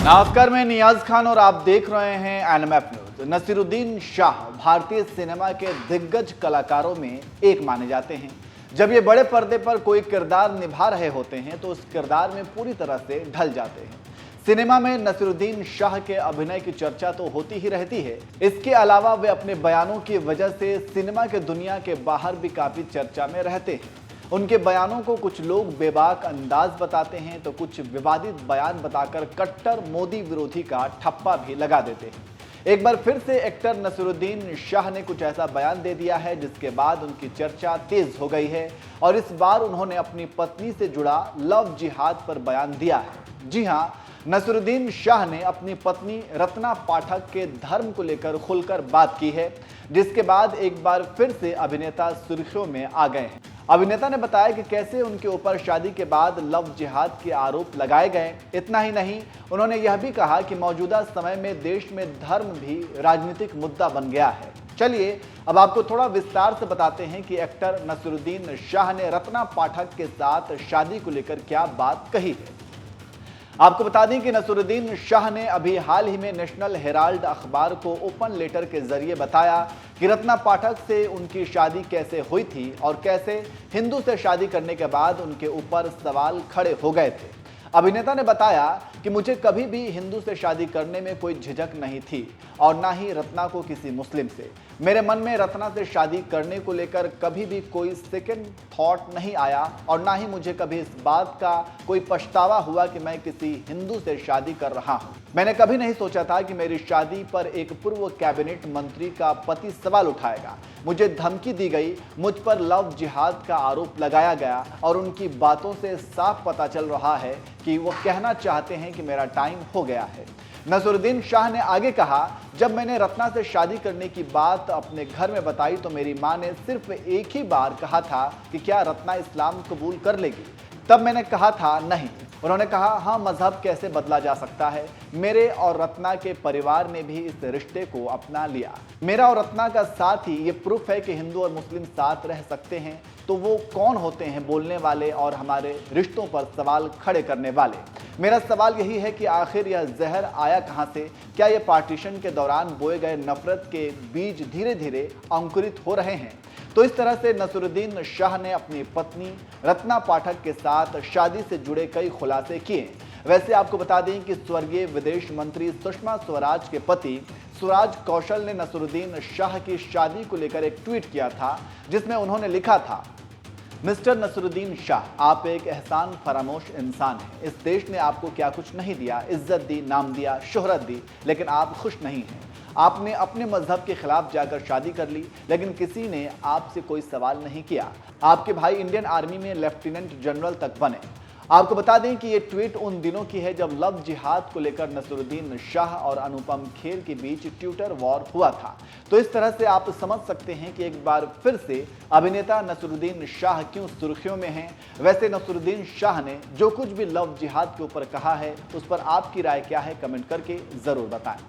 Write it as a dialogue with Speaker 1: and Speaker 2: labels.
Speaker 1: नमस्कार, मैं नियाज खान और आप देख रहे हैं एनएमएफ न्यूज। नसीरुद्दीन शाह भारतीय सिनेमा के दिग्गज कलाकारों में एक माने जाते हैं। जब ये बड़े पर्दे पर कोई किरदार निभा रहे होते हैं तो उस किरदार में पूरी तरह से ढल जाते हैं। सिनेमा में नसीरुद्दीन शाह के अभिनय की चर्चा तो होती ही रहती है। इसके अलावा वे अपने बयानों की वजह से सिनेमा के दुनिया के बाहर भी काफी चर्चा में रहते हैं। उनके बयानों को कुछ लोग बेबाक अंदाज बताते हैं तो कुछ विवादित बयान बताकर कट्टर मोदी विरोधी का ठप्पा भी लगा देते हैं। एक बार फिर से एक्टर नसीरुद्दीन शाह ने कुछ ऐसा बयान दे दिया है जिसके बाद उनकी चर्चा तेज हो गई है और इस बार उन्होंने अपनी पत्नी से जुड़ा लव जिहाद पर बयान दिया है। जी हां, नसीरुद्दीन शाह ने अपनी पत्नी रत्ना पाठक के धर्म को लेकर खुलकर बात की है, जिसके बाद एक बार फिर से अभिनेता सुर्खियों में आ गए हैं। अभिनेता ने बताया कि कैसे उनके ऊपर शादी के बाद लव जिहाद के आरोप लगाए गए। इतना ही नहीं, उन्होंने यह भी कहा कि मौजूदा समय में देश में धर्म भी राजनीतिक मुद्दा बन गया है। चलिए अब आपको थोड़ा विस्तार से बताते हैं कि एक्टर नसीरुद्दीन शाह ने रत्ना पाठक के साथ शादी को लेकर क्या बात कही है। आपको बता दें कि नसीरुद्दीन शाह ने अभी हाल ही में नेशनल हेराल्ड अखबार को ओपन लेटर के जरिए बताया कि रत्ना पाठक से उनकी शादी कैसे हुई थी और कैसे हिंदू से शादी करने के बाद उनके ऊपर सवाल खड़े हो गए थे। अभिनेता ने बताया कि मुझे कभी भी हिंदू से शादी करने में कोई झिझक नहीं थी और ना ही रत्ना को किसी मुस्लिम से। मेरे मन में रत्ना से शादी करने को लेकर कभी भी कोई सेकंड थॉट नहीं आया और ना ही मुझे कभी इस बात का कोई पछतावा हुआ कि मैं किसी हिंदू से शादी कर रहा हूं। मैंने कभी नहीं सोचा था कि मेरी शादी पर एक पूर्व कैबिनेट मंत्री का पति सवाल उठाएगा। मुझे धमकी दी गई, मुझ पर लव जिहाद का आरोप लगाया गया और उनकी बातों से साफ पता चल रहा है कि वो कहना चाहते हैं कि मेरा टाइम हो गया है। नसीरुद्दीन शाह ने आगे कहा, जब मैंने रत्ना से शादी करने की बात अपने घर में बताई तो मेरी मां ने सिर्फ एक ही बार कहा था कि क्या रत्ना इस्लाम कबूल कर लेगी। तब मैंने कहा था नहीं। उन्होंने कहा, हाँ, मजहब कैसे बदला जा सकता है। मेरे और रत्ना के परिवार ने भी इस रिश्ते को अपना लिया। मेरा और रत्ना का साथ ही ये प्रूफ है कि हिंदू और मुस्लिम साथ रह सकते हैं। तो वो कौन होते हैं बोलने वाले और हमारे रिश्तों पर सवाल खड़े करने वाले। मेरा सवाल यही है कि आखिर यह जहर आया कहां से। क्या ये पार्टीशन के दौरान बोए गए नफरत के बीज धीरे धीरे अंकुरित हो रहे हैं। तो इस तरह से नसीरुद्दीन शाह ने अपनी पत्नी रत्ना पाठक के साथ शादी से जुड़े कई खुलासे किए। वैसे आपको बता दें कि स्वर्गीय विदेश मंत्री सुषमा स्वराज के पति स्वराज कौशल ने नसीरुद्दीन शाह की शादी को लेकर एक ट्वीट किया था, जिसमें उन्होंने लिखा था, मिस्टर नसीरुद्दीन शाह, आप एक एहसान फरामोश इंसान हैं। इस देश ने आपको क्या कुछ नहीं दिया, इज्जत दी, नाम दिया, शोहरत दी, लेकिन आप खुश नहीं हैं। आपने अपने मजहब के खिलाफ जाकर शादी कर ली, लेकिन किसी ने आपसे कोई सवाल नहीं किया। आपके भाई इंडियन आर्मी में लेफ्टिनेंट जनरल तक बने। आपको बता दें कि ये ट्वीट उन दिनों की है जब लव जिहाद को लेकर नसीरुद्दीन शाह और अनुपम खेर के बीच ट्विटर वॉर हुआ था। तो इस तरह से आप समझ सकते हैं कि एक बार फिर से अभिनेता नसीरुद्दीन शाह क्यों सुर्खियों में हैं। वैसे नसीरुद्दीन शाह ने जो कुछ भी लव जिहाद के ऊपर कहा है उस पर आपकी राय क्या है, कमेंट करके जरूर बताएं।